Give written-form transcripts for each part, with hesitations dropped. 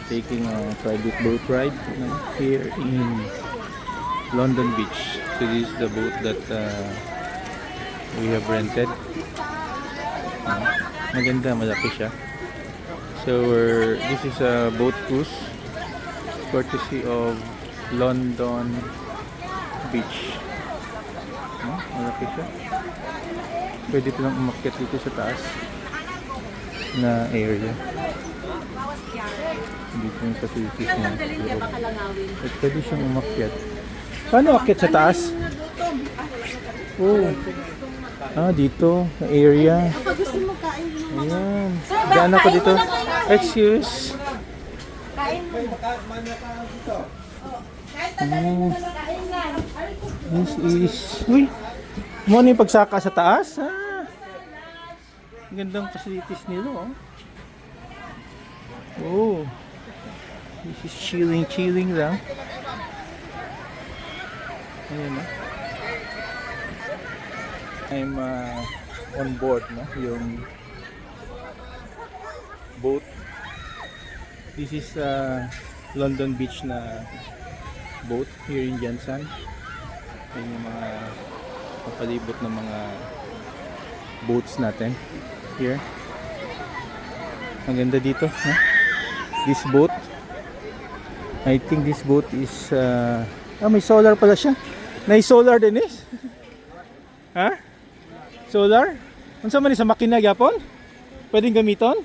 taking a private boat ride here in London Beach. So this is the boat that we have rented. Maganda, malaki siya. So this is a boat cruise courtesy of London Beach. Malaki siya. Pwede ko lang umakyat dito sa taas na area. Dito yung facilities niya. At pwede siyang umakyat. Paano akyat sa taas? Oh. Dito. Na area. Ayan. Diyan ako dito. Excuse. This is... Uy! Ano yung pagsaka sa taas? Gandang facilities nila, oh. This is chilling lang. Ayan, I'm on board, yung boat. This is London Beach na boat here in Jansan. Ayan yung mga kapalibot ng mga boats natin here. Ang ganda dito, this boat, I think this boat is may solar pala siya. Solar din solar? Unsa man ni sa makina gyapon? Pwedeng gamiton?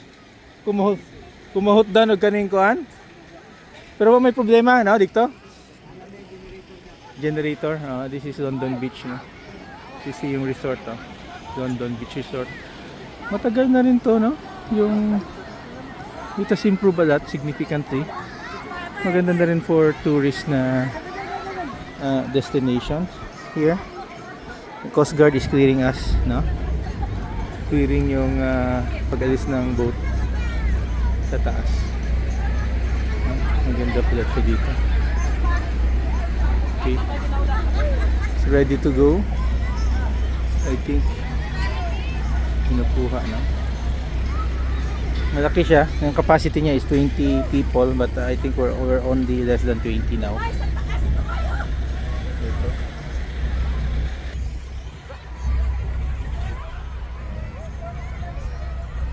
Kumuhot dan og kaning kuan. Pero may problema dito. Generator. This is London Beach, This is yung resort, London Beach Resort. Matagal na rin to, Yung it has improved a lot significantly. Maganda na rin for tourist na destination here. The Coast Guard is clearing us, Clearing yung pag-alis ng boat sa taas. Maganda pala siya dito. Okay. It's ready to go. I think pinupuha malaki siya. Yung capacity niya is 20 people, but I think we're only less than 20 now. Ito.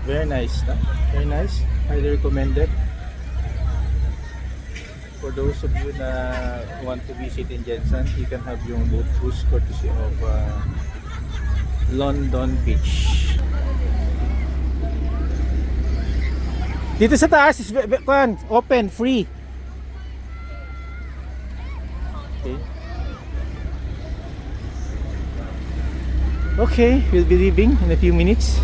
Very nice, very nice. Highly recommended for those of you na want to visit in Jansan. You can have yung boat cruise courtesy of London Beach. Dito sa taas is open, free. Okay, we'll be leaving in a few minutes.